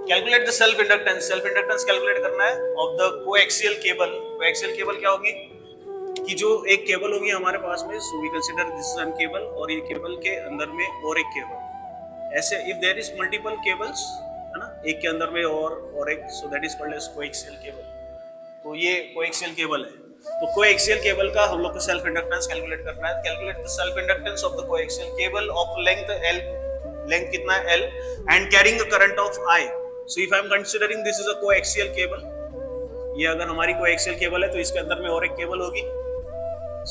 Calculate the self inductance, self inductance calculate करना है of the coaxial cable. Coaxial cable क्या होगी कि जो एक केबल होगी हमारे पास में, so we consider this is one cable और ये केबल के अंदर में और एक केबल, ऐसे if there is multiple cables है ना, एक के अंदर में और एक, so that is called as coaxial cable. तो ये कोएक्सियल केबल है। तो कोएक्सियल केबल का हम लोग को सेल्फ इंडक्टेंस कैलकुलेट करना है। Calculate the self inductance of the coaxial cable of length L, length कितना है L, and carrying a current of I। So if I M considering this is a coaxial cable, ये अगर हमारी coaxial cable है तो इसके अंदर में और एक केबल होगी,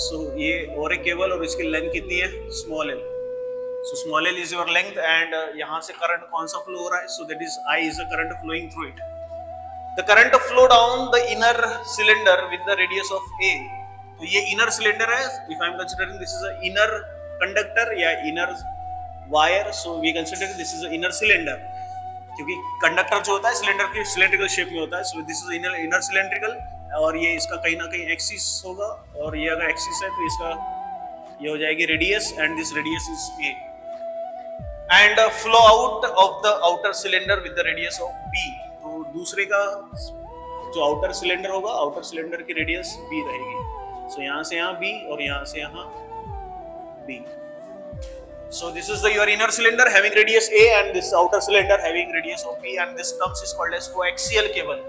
सो ये और एक केबल और इसकी लेंथ कितनी है small l। So small l is your length and यहाँ से करंट कौन सा फ्लो हो रहा है, so that is I is the current flowing through it. The current flow down the inner cylinder with the radius of A। तो ये inner cylinder है, if I am considering this is a inner conductor या inner wire, so we consider this is a inner cylinder, क्योंकि conductor जो होता है cylinder की cylindrical shape में होता है, so this is inner cylindrical, और ये इसका कहीं ना कहीं एक्सिस होगा, और ये अगर एक्सिस है तो इसका ये हो जाएगी radius and this radius is A, and flow out of the outer cylinder with the radius of B। तो दूसरे का जो आउटर सिलेंडर होगा, आउटर सिलेंडर की रेडियस B रहेगी, सो यहाँ से यहाँ B और यहाँ से यहाँ B। So this is the your inner cylinder having radius A and this outer cylinder having radius of B, and this terms is called as coaxial cable।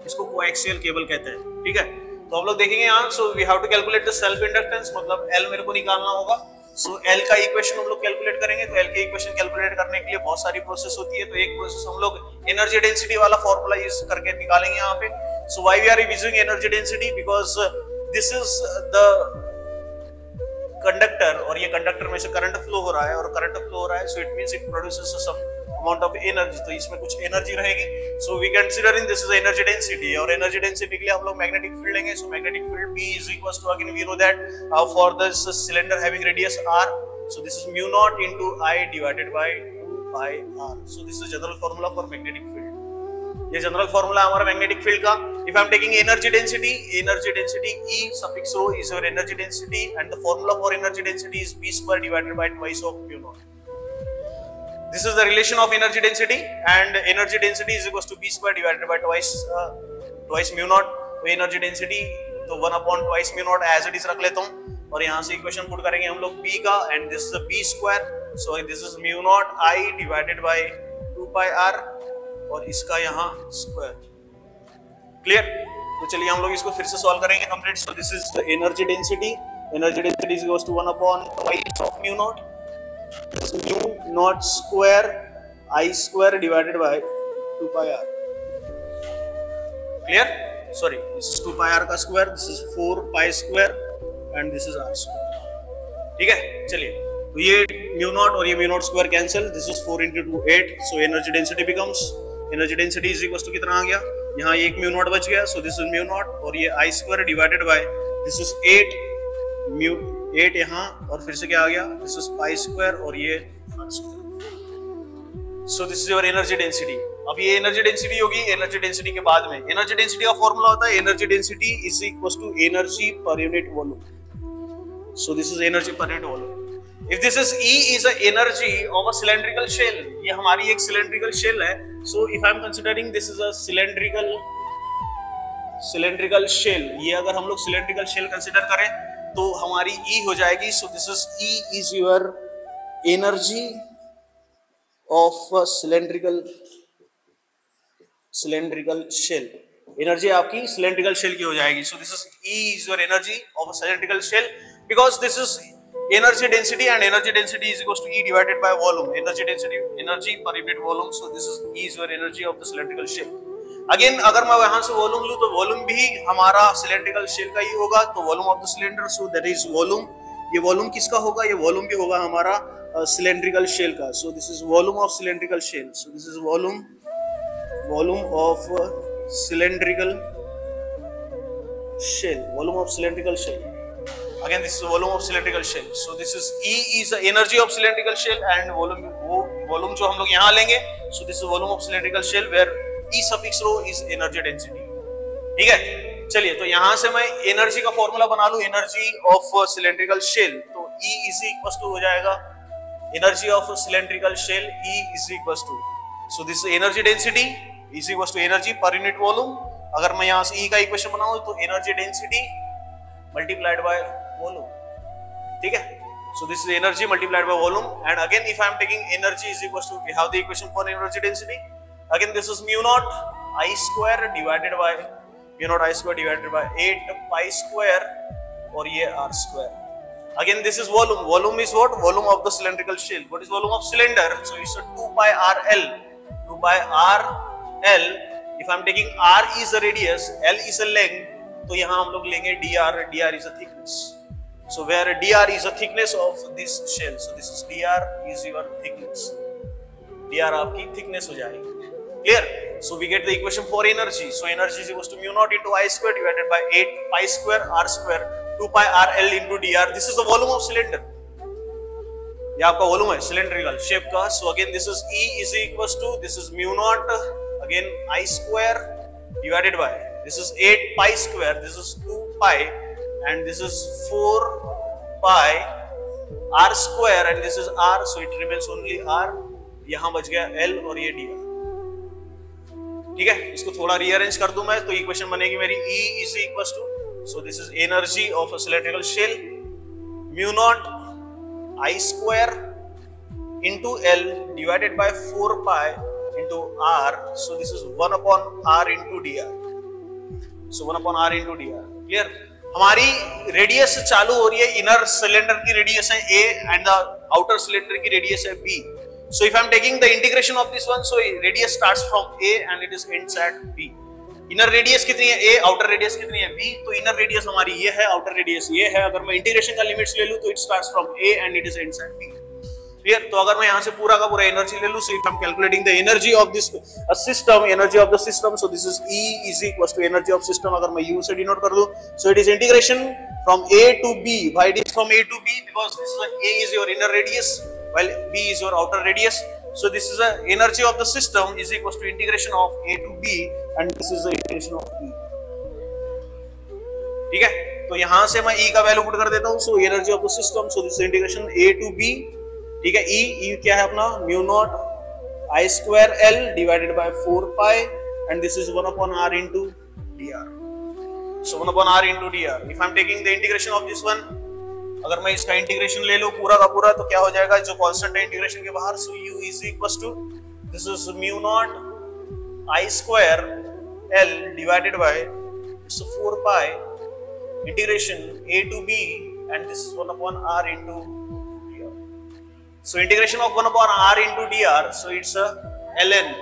इसको coaxial cable कहते हैं, ठीक है। तो हम लोग देखेंगे यहाँ, so we have to calculate the self inductance, मतलब L मेरे को निकालना होगा। सो L का इक्वेशन हम लोग कैलकुलेट करेंगे। तो L के इक्वेशन कैलकुलेट करने के लिए बहुत सारी प्रोसेस होती है, तो एक प्रोसेस हम लोग एनर्जी डेंसिटी वाला फॉर्मूला यूज करके निकालेंगे यहाँ पे। So why we are using energy density, because this is the conductor और ये कंडक्टर में से करंट फ्लो हो रहा है और करंट फ्लो हो रहा है, so it means it produces some amount of energy, तो इसमें कुछ एनर्जी रहेगी। So we considering this is energy density, और एनर्जी डेंसिटी के लिए हम लोग मैग्नेटिक फील्ड लेंगे। So magnetic field B is equals to, again we know that for this cylinder having radius R, so this is mu naught into I divided by 2 pi R। so this is general formula for magnetic field। ये general formula हमारा magnetic field का। If I am taking energy density E suffix rho is your energy density, and the formula for energy density is B square divided by twice of mu naught। This is the relation of energy density, and energy density is equals to B square divided by twice mu naught। तो energy density तो 1 upon twice mu naught as it is रख लेता हूँ, और यहाँ से equation put करेंगे हम लोग B का, and this is B square, so this is mu naught I divided by 2 pi R, और इसका यहाँ स्क्वायर। क्लियर? तो चलिए हम लोग इसको फिर से सॉल्व करेंगे complete. So this is the energy density is equals to 1 upon twice of mu naught, mu naught square I square divided by 2 pi R। Clear? Sorry, this is 2 pi R का square, this is 4 pi square and this is R square. ठीक है, चलिए तो ये mu naught और ये mu naught square cancel, this is 4 into 2 8, so energy density becomes, energy density is equals to कितना आ गया, यहाँ एक म्यू नॉट बच गया, so this is mu naught, और ये I square divided by this is 8 mu 8 यहाँ, और फिर से क्या आ गया, दिस इज पाई स्क्वायर और ये R square. So this is your energy density. अब ये एनर्जी डेंसिटी होगी एनर्जी डेंसिटी के बाद में। एनर्जी डेंसिटी का फॉर्मूला होता है energy density is equals to energy per unit volume. So this is energy per unit volume. If this is E is a energy of a cylindrical shell, ये हमारी एक cylindrical shell है। So if I am considering this is a cylindrical shell, ये अगर हम लोग cylindrical shell consider करें तो हमारी E हो जाएगी। So this is E is your energy of a cylindrical shell। Energy आपकी cylindrical shell की हो जाएगी। So this is E is your energy of a cylindrical shell, because this is energy density, and energy density is equals to E divided by volume। energy density, energy per unit volume, so this is E is your energy of the cylindrical shell। Again अगर मैं वहां से volume लूं तो volume भी हमारा cylindrical shell का ही होगा, तो volume of the cylinder, so that is volume. ये वॉल्यूम किसका होगा, ये वॉल्यूम भी होगा हमारा सिलेंड्रिकल शेल का। So this is volume of cylindrical shell, so this is volume of cylindrical shell, volume of cylindrical shell. Again, this is the volume of cylindrical shell. So this is E is the energy of cylindrical shell, and volume जो हम लोग यहाँ लेंगे, so this is volume of cylindrical shell where E suffix rho is energy density। ठीक है, चलिए तो यहाँ से मैं एनर्जी का फॉर्मूला बना लूँ, एनर्जी ऑफ सिलेंड्रिकल शेल, तो E is equals to हो जाएगा energy of cylindrical shell, E is equals to, so this is energy density is equal to energy per unit volume. अगर मैं यहाँ से E का इक्वेशन बनाऊं तो energy density multiplied by volume, ठीक है। So this is energy multiplied by volume, and again if I am taking energy is equal to, we have the equation for energy density. Again this is mu naught I square divided by 8 pi square और ये r square. Again this is volume. Volume is what? Volume of the cylindrical shell. What is volume of cylinder? So it's a 2 pi rl. 2 pi rl. If I am taking r is a radius, l is a length, तो यहाँ हम लोग लेंगे dr. dr is a thickness. So where dr is the thickness of this shell, so this is dr is your thickness. dr आपकी thickness हो जाएगी. Clear? So we get the equation for energy. So energy is equal to mu naught into I square divided by 8 pi square r square 2 pi rl into dr. This is the volume of cylinder. ये आपका volume है cylindrical shape का. So again this is E is equal to, this is mu naught again I square divided by, this is 8 pi square, this is 2 pi. And this is 4 pi r square and this is r, so it remains only r. यहां बच गया l और ये dr, ठीक है। इसको थोड़ा rearrange कर दूं मैं तो इक्वेशन बनेगी मेरी E is equal to, so this is energy of a cylindrical shell mu naught I square into l divided by 4 pi into r, so this is 1 upon r into dr, so 1 upon r into dr. Clear? हमारी radius चालू हो रही है, inner cylinder की radius है A and the outer cylinder की radius है B. So if I am taking the integration of this one, so radius starts from A and it is ends at B. Inner radius कितनी है A, outer radius कितनी है B, तो inner radius हमारी ये है, outer radius ये है. अगर मैं इंटीग्रेशन का लिमिट्स ले लूं तो it starts from A and it is ends at B. Clear? तो अगर मैं यहां से पूरा का पूरा एनर्जी ले लूं, so if I am calculating the energy of this system, energy of the system, so this is E is equal to energy of system. अगर मैं U से डिनोट कर दूं, so it is integration from A to B. Why it is from A to B? Because this is A is your inner radius while B is your outer radius. So this is the energy of the system is equal to integration of A to B and this is the integration of E. ठीक है? तो यहां से मैं E का value put कर देता हूं. So energy of the system, so this is integration A to B. ठीक है? E क्या है अपना? Mu naught I square L divided by 4 pi and this is 1 upon R into dr. So 1 upon R into dr. If I am taking the integration of this one, अगर मैं इसका integration ले लूं पूरा का पूरा, तो क्या हो जाएगा? जो कांस्टेंट है इंटीग्रेशन के बाहर, so u is equal to, this is mu naught I square L divided by it's 4 pi integration A to B and this is 1 upon R into dr. So integration of 1 upon R into dr, so it's ln,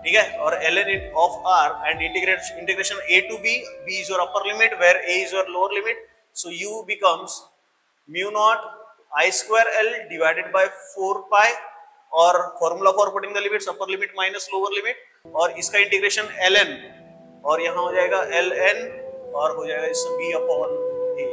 ठीक है, और ln of R and integration A to B, B is your upper limit where A is your lower limit. So u becomes mu naught I square L divided by 4 pi, और formula for putting the limits upper limit minus lower limit, और इसका integration ln, और यहां हो जाएगा ln और हो जाएगा इस b upon a.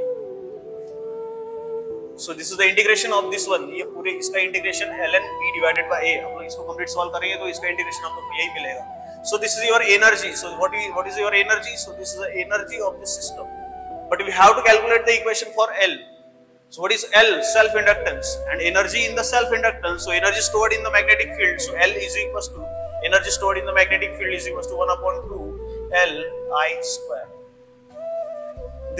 So this is the integration of this one. ये पूरे इसका integration ln b divided by a. हम लोग इसको कंप्लीट सॉल्व करेंगे तो इसका इंटीग्रेशन आपको यही मिलेगा. सो this is your energy. So what is your energy? So this is the energy of this system. But we have to calculate the equation for L. So what is L? Self-inductance. And energy in the self-inductance, so energy stored in the magnetic field, so L is equal to, energy stored in the magnetic field is equal to 1 upon 2 L I square.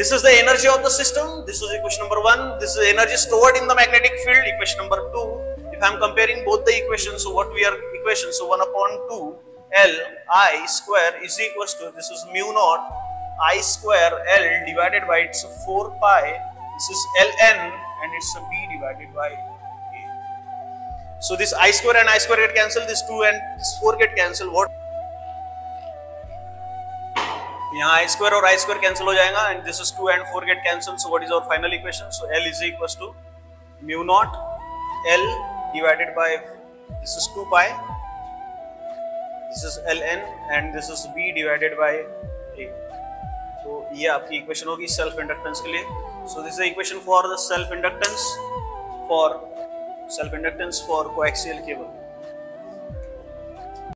This is the energy of the system. This is equation number 1. This is energy stored in the magnetic field, equation number 2. If I am comparing both the equations, so what we are equations, so 1 upon 2 L I square is equal to, this is mu naught I square L divided by it's 4 pi, this is ln and it's b divided by a. So this I square and I square get cancelled, this 2 and this 4 get cancelled. What? यहाँ I square और I square cancel हो जाएगा and this is 2 and 4 get cancelled. So what is our final equation? So L is equal to mu naught L divided by, this is 2 pi, this is ln and this is b divided by a. तो ये आपकी equation होगी self inductance के लिए. सो this is the equation for the self inductance for coaxial cable.